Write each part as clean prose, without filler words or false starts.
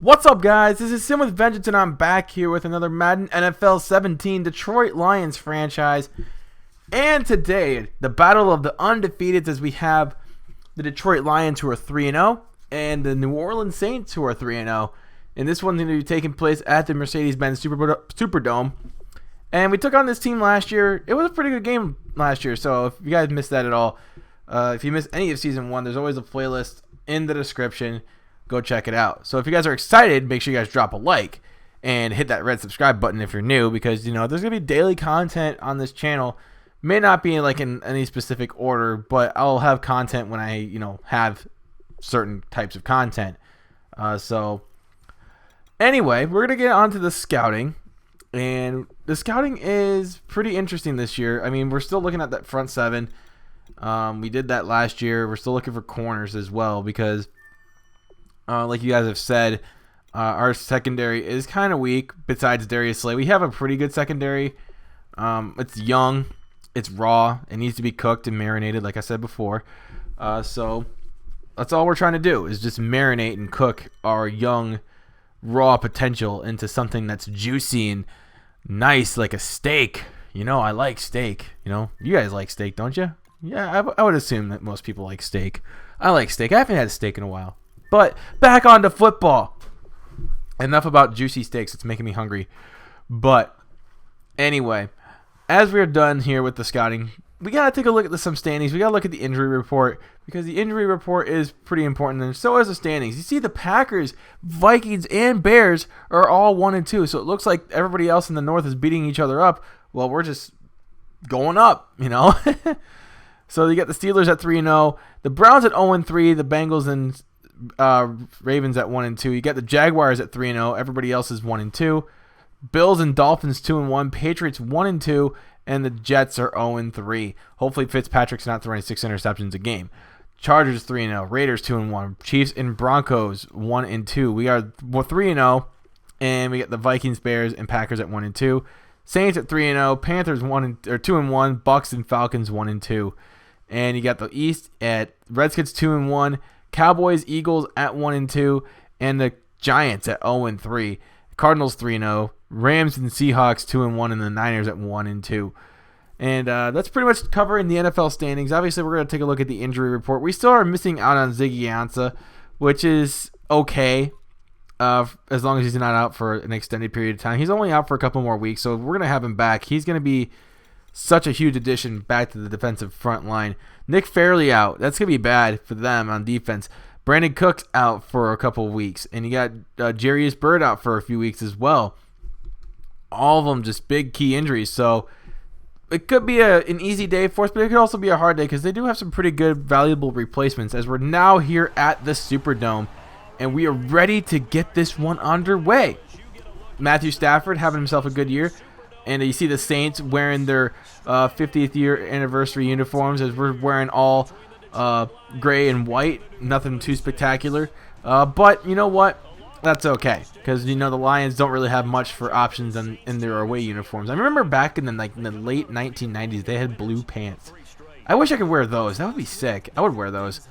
What's up, guys? This is Sim with Vengeance, and I'm back here with another Madden NFL 17 Detroit Lions franchise. And today, the battle of the undefeateds, as we have the Detroit Lions, who are 3-0, and the New Orleans Saints, who are 3-0. And this one's going to be taking place at the Mercedes-Benz Superdome. And we took on this team last year. It was a pretty good game last year, so if you guys missed that at all, if you missed any of Season 1, there's always a playlist in the description. Go check it out. So if you guys are excited, make sure you guys drop a like and hit that red subscribe button if you're new, because there's gonna be daily content on this channel. May not be like in any specific order, but I'll have content when I have certain types of content. So anyway, we're gonna get on to the scouting, and the scouting is pretty interesting this year. I mean, we're still looking at that front seven. We did that last year. We're still looking for corners as well, because like you guys have said, our secondary is kind of weak. Besides Darius Slay, we have a pretty good secondary. It's young, it's raw, it needs to be cooked and marinated, like I said before. So that's all we're trying to do, is just marinate and cook our young, raw potential into something that's juicy and nice, like a steak. I like steak. You guys like steak, don't you? Yeah, I would assume that most people like steak. I like steak. I haven't had a steak in a while. But back on to football. Enough about juicy steaks. It's making me hungry. But anyway, as we're done here with the scouting, we got to take a look at some standings. We got to look at the injury report, because the injury report is pretty important, and so is the standings. You see the Packers, Vikings, and Bears are all 1-2. So it looks like everybody else in the North is beating each other up. Well, we're just going up, So you got the Steelers at 3-0, the Browns at 0-3, the Bengals and Ravens at 1-2. You got the Jaguars at 3-0. Everybody else is 1-2. Bills and Dolphins 2-1. Patriots 1-2, and the Jets are 0-3. Hopefully Fitzpatrick's not throwing 6 interceptions a game. Chargers 3-0. Raiders 2-1. Chiefs and Broncos 1-2. We are 3-0, and we got the Vikings, Bears, and Packers at 1-2. Saints at 3-0. Panthers 2-1. Bucks and Falcons 1-2. And you got the East at Redskins 2-1. Cowboys, Eagles at 1-2, and the Giants at 0-3. Cardinals 3-0, Rams and Seahawks 2-1, and the Niners at 1-2. And that's pretty much covering the NFL standings. Obviously, we're going to take a look at the injury report. We still are missing out on Ziggy Ansah, which is okay, as long as he's not out for an extended period of time. He's only out for a couple more weeks, so we're going to have him back. He's going to be such a huge addition back to the defensive front line. Nick Fairley out. That's going to be bad for them on defense. Brandon Cooks out for a couple of weeks. And you got Jarius Byrd out for a few weeks as well. All of them just big key injuries. So it could be an easy day for us, but it could also be a hard day, because they do have some pretty good, valuable replacements, as we're now here at the Superdome. And we are ready to get this one underway. Matthew Stafford having himself a good year. And you see the Saints wearing their 50th year anniversary uniforms, as we're wearing all gray and white. Nothing too spectacular. But you know what? That's okay, because the Lions don't really have much for options in their away uniforms. I remember back in the late 1990s, they had blue pants. I wish I could wear those. That would be sick. I would wear those.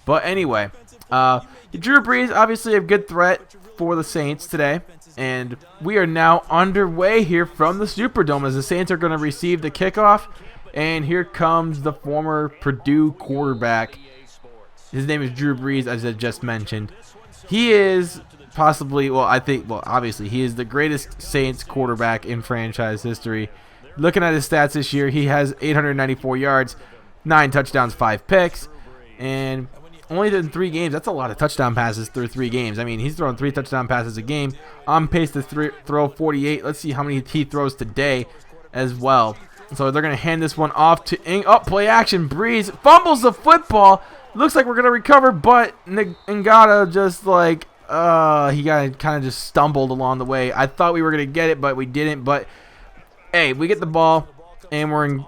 But anyway, Drew Brees, obviously a good threat for the Saints today. And we are now underway here from the Superdome, as the Saints are going to receive the kickoff. And here comes the former Purdue quarterback. His name is Drew Brees, as I just mentioned. He is possibly, obviously, he is the greatest Saints quarterback in franchise history. Looking at his stats this year, he has 894 yards, 9 touchdowns, 5 picks. And only in 3 games. That's a lot of touchdown passes through 3 games. I mean, he's throwing 3 touchdown passes a game. On pace to throw 48. Let's see how many he throws today as well. So they're going to hand this one off to play action. Breeze fumbles the football. Looks like we're going to recover, but Ngata just he kind of just stumbled along the way. I thought we were going to get it, but we didn't. But hey, we get the ball, and we're in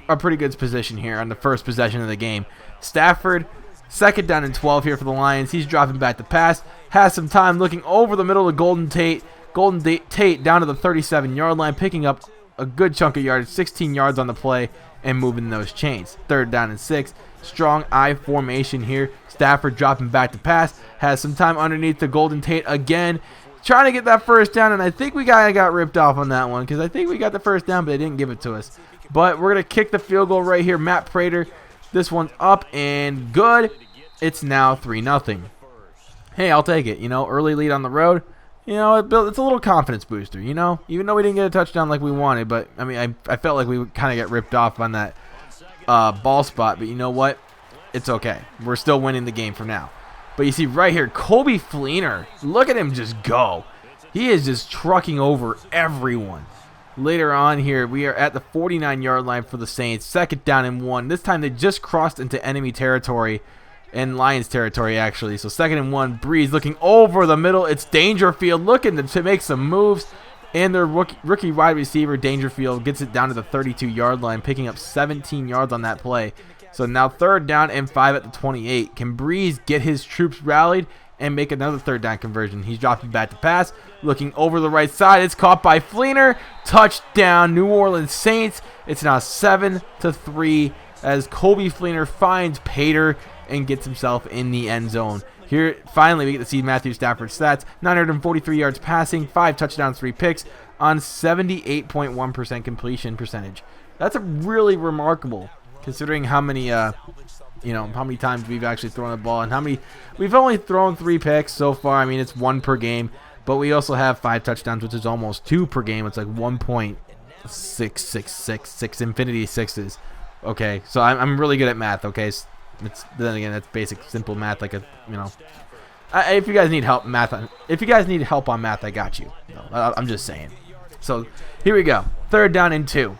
a pretty good position here on the first possession of the game. Stafford, 2nd down and 12 here for the Lions. He's dropping back to pass. Has some time looking over the middle of Golden Tate. Golden Tate down to the 37-yard line, picking up a good chunk of yards, 16 yards on the play, and moving those chains. 3rd down and 6. strong I formation here. Stafford dropping back to pass. Has some time underneath the Golden Tate again. Trying to get that first down, and I think we got ripped off on that one because I think we got the first down, but they didn't give it to us. But we're going to kick the field goal right here. Matt Prater. This one's up and good. It's now 3-0. Hey, I'll take it. Early lead on the road. It's a little confidence booster, even though we didn't get a touchdown like we wanted. But, I mean, I felt like we would kind of get ripped off on that ball spot. But you know what? It's okay. We're still winning the game for now. But you see right here, Coby Fleener. Look at him just go. He is just trucking over everyone. Later on here, we are at the 49-yard line for the Saints. 2nd down and 1. This time they just crossed into enemy territory. And Lions territory, actually. So 2nd and 1. Breeze looking over the middle. It's Dangerfield looking to make some moves. And their rookie wide receiver, Dangerfield, gets it down to the 32-yard line, picking up 17 yards on that play. So now 3rd down and 5 at the 28. Can Breeze get his troops rallied and make another 3rd down conversion? He's dropping back to pass. Looking over the right side. It's caught by Fleener. Touchdown, New Orleans Saints. It's now 7-3 as Coby Fleener finds Pater and gets himself in the end zone. Here, finally, we get to see Matthew Stafford's stats. 943 yards passing, 5 touchdowns, 3 picks on 78.1% completion percentage. That's a really remarkable, considering how many, how many times we've actually thrown the ball and how many. We've only thrown 3 picks so far. I mean, it's 1 per game, but we also have 5 touchdowns, which is almost 2 per game. It's like 1.666 infinity sixes. Okay, so I'm really good at math. Okay. Then again, that's basic, simple math. Like if you guys need help on math, I got you. I'm just saying. So here we go. 3rd down and 2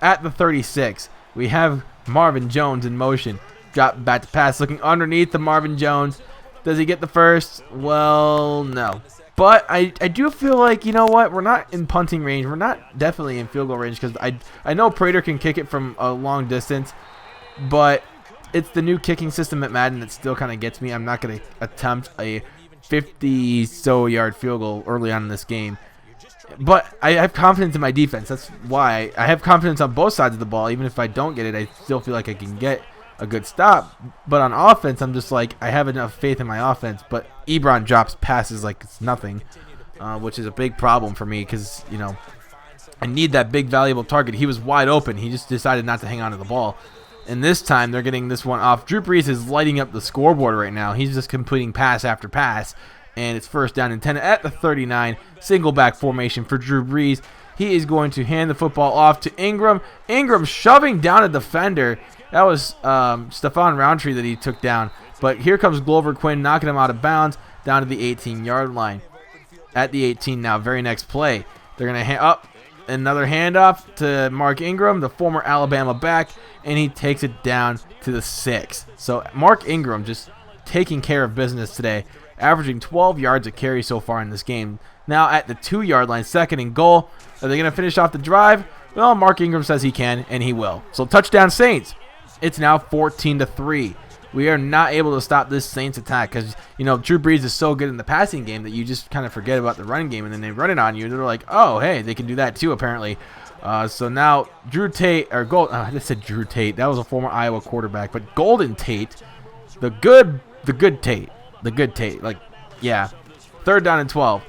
at the 36. We have Marvin Jones in motion. Drop back to pass, looking underneath the Marvin Jones. Does he get the first? Well, no. But I do feel like, you know what? We're not in punting range. We're not definitely in field goal range because I know Prater can kick it from a long distance, but it's the new kicking system at Madden that still kind of gets me. I'm not going to attempt a 50-so-yard field goal early on in this game. But I have confidence in my defense. That's why I have confidence on both sides of the ball. Even if I don't get it, I still feel like I can get a good stop. But on offense, I'm just like, I have enough faith in my offense. But Ebron drops passes like it's nothing, which is a big problem for me because, I need that big, valuable target. He was wide open. He just decided not to hang on to the ball. And this time, they're getting this one off. Drew Brees is lighting up the scoreboard right now. He's just completing pass after pass. And it's 1st down and 10 at the 39. Single back formation for Drew Brees. He is going to hand the football off to Ingram. Ingram shoving down a defender. That was Stephon Roundtree that he took down. But here comes Glover Quinn knocking him out of bounds down to the 18-yard line. At the 18 now, very next play. They're going to hand up. Another handoff to Mark Ingram, the former Alabama back, and he takes it down to the 6. So Mark Ingram just taking care of business today, averaging 12 yards a carry so far in this game. Now at the 2-yard line, 2nd and goal. Are they going to finish off the drive? Well, Mark Ingram says he can, and he will. So touchdown Saints. It's now 14-3. We are not able to stop this Saints attack because, Drew Brees is so good in the passing game that you just kind of forget about the running game, and then they run it on you. They're like, oh, hey, they can do that too, apparently. So now Drew Tate, or I just said Drew Tate. That was a former Iowa quarterback. But Golden Tate, the good Tate. Like, yeah. 3rd down and 12.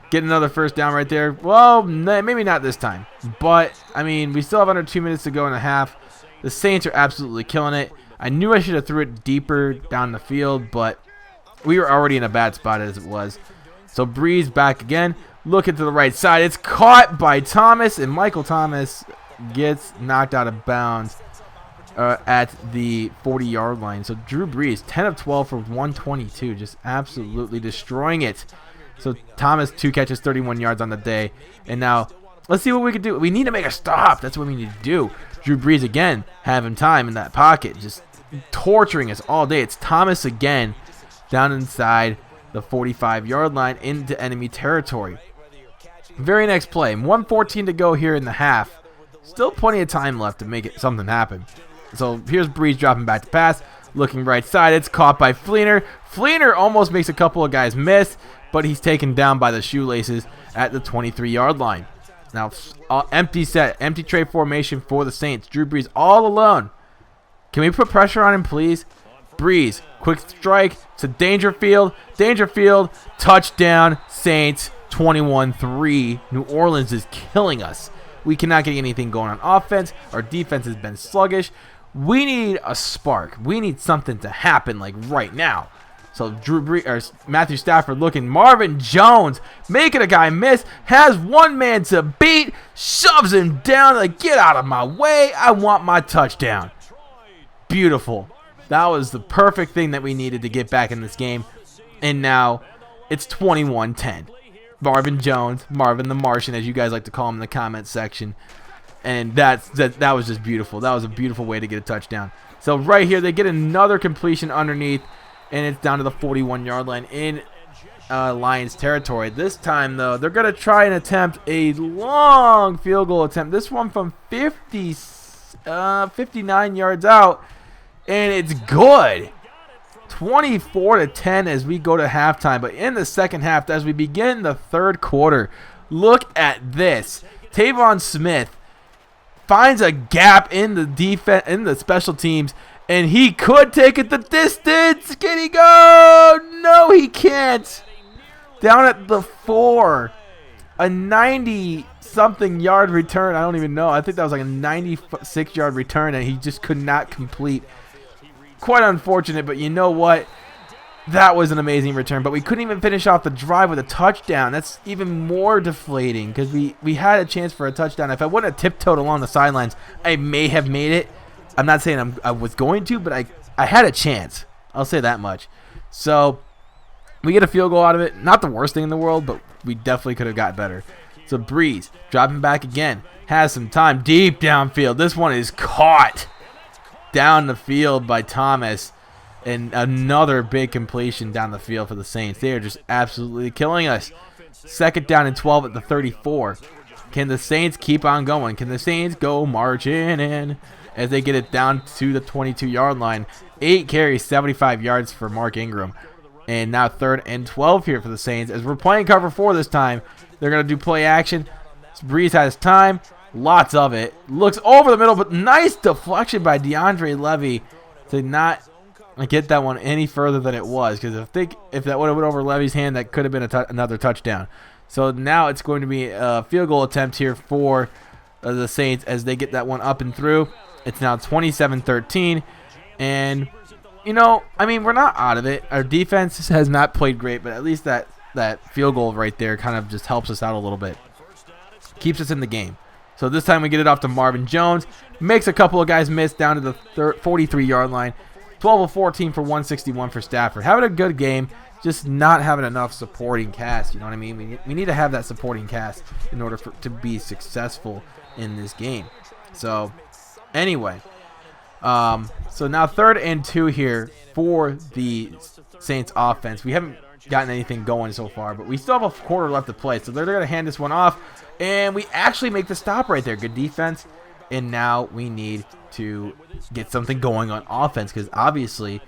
Get another 1st down right there. Well, maybe not this time. But, I mean, we still have under 2 minutes to go and a half. The Saints are absolutely killing it. I knew I should have threw it deeper down the field, but we were already in a bad spot as it was. So Breeze back again, looking to the right side. It's caught by Thomas, and Michael Thomas gets knocked out of bounds at the 40-yard line. So Drew Brees, 10 of 12 for 122, just absolutely destroying it. So Thomas, 2 catches, 31 yards on the day. And now let's see what we can do. We need to make a stop. That's what we need to do. Drew Brees again having time in that pocket, just torturing us all day. It's Thomas again down inside the 45-yard line into enemy territory. Very next play. 1:14 to go here in the half. Still plenty of time left to make something happen. So here's Brees dropping back to pass. Looking right side. It's caught by Fleener. Fleener almost makes a couple of guys miss, but he's taken down by the shoelaces at the 23-yard line. Now, empty set, empty tray formation for the Saints. Drew Brees all alone. Can we put pressure on him, please? Breeze, quick strike to Dangerfield. Dangerfield, touchdown, Saints, 21-3. New Orleans is killing us. We cannot get anything going on offense. Our defense has been sluggish. We need a spark. We need something to happen like right now. So Matthew Stafford looking. Marvin Jones making a guy miss. Has one man to beat. Shoves him down. Like, get out of my way. I want my touchdown. Beautiful. That was the perfect thing that we needed to get back in this game. And now it's 21-10. Marvin Jones, Marvin the Martian, as you guys like to call him in the comment section. And that was just beautiful. That was a beautiful way to get a touchdown. So right here, they get another completion underneath, and it's down to the 41-yard line in Lions territory. This time, though, they're going to try and attempt a long field goal attempt. This one from 59 yards out, and it's good. 24-10 as we go to halftime. But in the second half, as we begin the third quarter, look at this. Tavon Smith finds a gap in the defense, in the special teams, and he could take it the distance. Can he go? No, he can't. Down at the 4. A 90-something yard return. I don't even know. I think that was like a 96-yard return, and he just could not complete. Quite unfortunate, but you know what? That was an amazing return, but we couldn't even finish off the drive with a touchdown. That's even more deflating because we had a chance for a touchdown. If I wouldn't have tiptoed along the sidelines, I may have made it. I'm not saying I was going to, but I had a chance. I'll say that much. So we get a field goal out of it. Not the worst thing in the world, but we definitely could have got better. So Breeze, dropping back again, has some time deep downfield. This one is caught down the field by Thomas, and another big completion down the field for the Saints. They are just absolutely killing us. Second down and 12 at the 34. Can the Saints keep on going? Can the Saints go marching in as they get it down to the 22-yard line? 8 carries, 75 yards for Mark Ingram. And now third and 12 here for the Saints as we're playing cover 4 this time. They're going to do play action. Breeze has time. Lots of it. Looks over the middle, but nice deflection by DeAndre Levy to not get that one any further than it was. Because if that would have went over Levy's hand, that could have been another touchdown. So now it's going to be a field goal attempt here for the Saints as they get that one up and through. It's now 27-13. And, you know, I mean, we're not out of it. Our defense has not played great, but at least that field goal right there kind of just helps us out a little bit. Keeps us in the game. So this time we get it off to Marvin Jones. Makes a couple of guys miss down to the 43-yard line. 12 of 14 for 161 for Stafford. Having a good game, just not having enough supporting cast. You know what I mean? We need to have that supporting cast in order to be successful in this game. So anyway, so now 3rd and 2 here for the Saints offense. We haven't gotten anything going so far, but we still have a quarter left to play. So they're going to hand this one off. And we actually make the stop right there. Good defense. And now we need to get something going on offense because obviously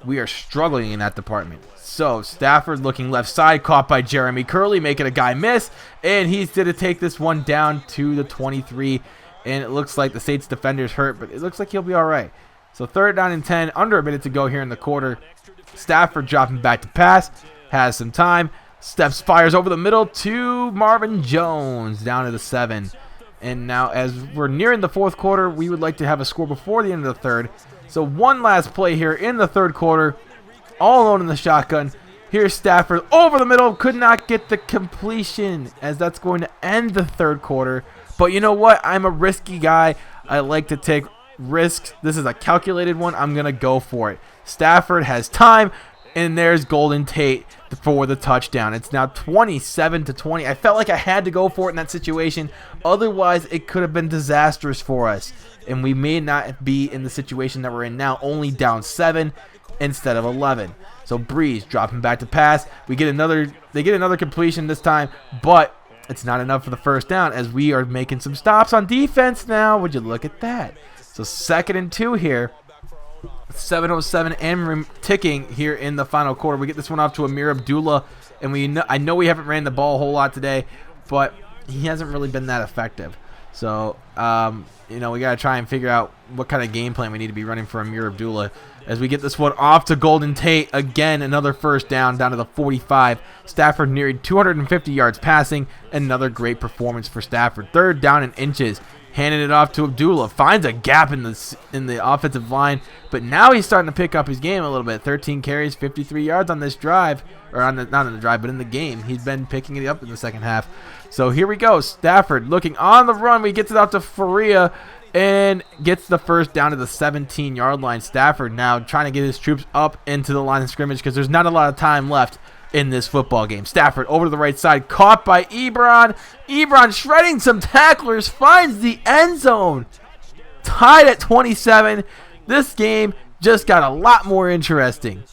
we are struggling in that department. So Stafford looking left side, caught by Jeremy Curley, making a guy miss. And he's going to take this one down to the 23. And it looks like the Saints defender's hurt, but it looks like he'll be all right. So 3rd down and 10, under a minute to go here in the quarter. Stafford dropping back to pass, has some time. Steps, fires over the middle to Marvin Jones down to the 7. And now as we're nearing the 4th quarter, we would like to have a score before the end of the 3rd. So one last play here in the 3rd quarter. All alone in the shotgun. Here's Stafford over the middle. Could not get the completion as that's going to end the 3rd quarter. But you know what? I'm a risky guy. I like to take risks. This is a calculated one. I'm going to go for it. Stafford has time. And there's Golden Tate for the touchdown. It's now 27-20. I felt like I had to go for it in that situation. Otherwise, it could have been disastrous for us. And we may not be in the situation that we're in now, only down 7 instead of 11. So Breeze dropping back to pass. They get another completion this time, but it's not enough for the first down as we are making some stops on defense now. Would you look at that? So 2nd and 2 here. 7:07 and ticking here in the final quarter. We get this one off to Amir Abdullah, and I know we haven't ran the ball a whole lot today, but he hasn't really been that effective. So, you know, we got to try and figure out what kind of game plan we need to be running for Amir Abdullah as we get this one off to Golden Tate. Again, another first down to the 45. Stafford nearing 250 yards passing. Another great performance for Stafford. Third down and inches. Handing it off to Abdullah. Finds a gap in the offensive line, but now he's starting to pick up his game a little bit. 13 carries, 53 yards on this drive, or not on the drive, but in the game. He's been picking it up in the second half. So here we go. Stafford looking on the run. We gets it out to Faria and gets the first down to the 17-yard line. Stafford now trying to get his troops up into the line of scrimmage because there's not a lot of time left in this football game. Stafford over to the right side, caught by Ebron. Ebron shredding some tacklers, finds the end zone. Tied at 27. This game just got a lot more interesting.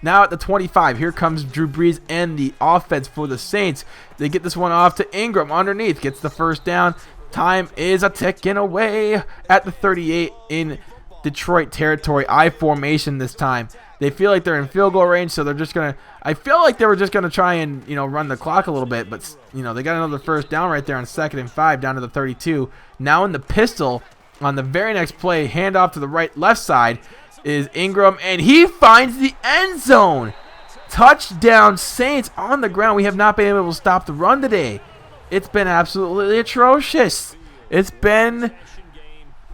Now at the 25, here comes Drew Brees and the offense for the Saints. They get this one off to Ingram underneath, gets the first down. Time is a ticking away at the 38 in Detroit territory. I formation this time. They feel like they're in field goal range, so they're just going to – I feel like they were just going to try and, you know, run the clock a little bit, but, you know, they got another first down right there on 2nd and 5 down to the 32. Now in the pistol on the very next play, handoff to the left side is Ingram, and he finds the end zone. Touchdown Saints on the ground. We have not been able to stop the run today. It's been absolutely atrocious. It's been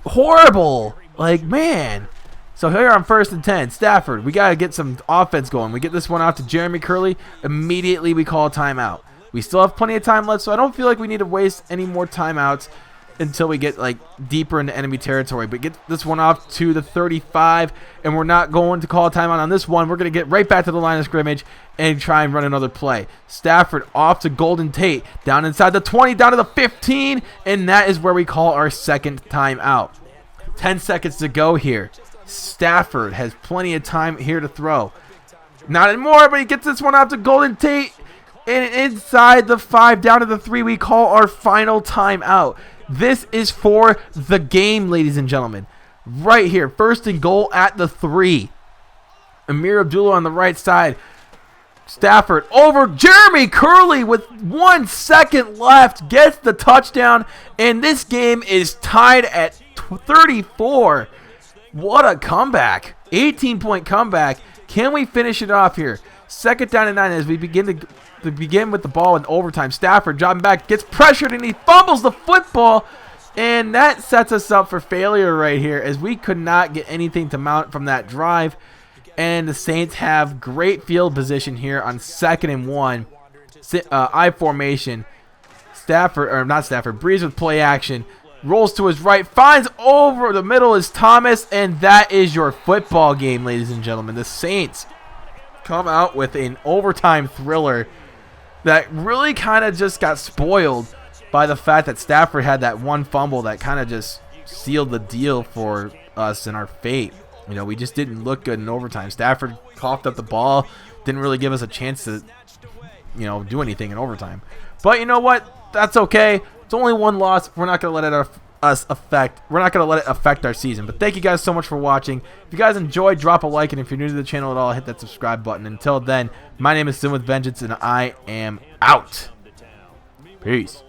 horrible. Like, man. So here on 1st and 10, Stafford, we got to get some offense going. We get this one out to Jeremy Curley. Immediately we call a timeout. We still have plenty of time left, so I don't feel like we need to waste any more timeouts until we get like deeper into enemy territory. But get this one off to the 35, and we're not going to call a timeout on this one. We're going to get right back to the line of scrimmage and try and run another play. Stafford off to Golden Tate, down inside the 20, down to the 15, and that is where we call our second timeout. 10 seconds to go here. Stafford has plenty of time here to throw. Not anymore, but he gets this one out to Golden Tate. And inside the 5, down to the 3, we call our final timeout. This is for the game, ladies and gentlemen. Right here, 1st and goal at the 3. Amir Abdullah on the right side. Stafford over Jeremy Curley with 1 second left. Gets the touchdown. And this game is tied at 34. What a comeback. 18-point comeback. Can we finish it off here? 2nd down and 9 as we begin with the ball in overtime. Stafford dropping back, gets pressured, and he fumbles the football. And that sets us up for failure right here as we could not get anything to mount from that drive. And the Saints have great field position here on 2nd and 1. I formation. Brees with play action. Rolls to his right, finds over the middle is Thomas, and that is your football game, ladies and gentlemen. The Saints come out with an overtime thriller that really kind of just got spoiled by the fact that Stafford had that one fumble that kind of just sealed the deal for us and our fate. You know, we just didn't look good in overtime. Stafford coughed up the ball, didn't really give us a chance to, you know, do anything in overtime. But you know what? That's okay. It's only one loss. We're not going to let it affect our season. But thank you guys so much for watching. If you guys enjoyed, drop a like, and if you're new to the channel at all, hit that subscribe button. Until then, my name is Sin with Vengeance, and I am out. Peace.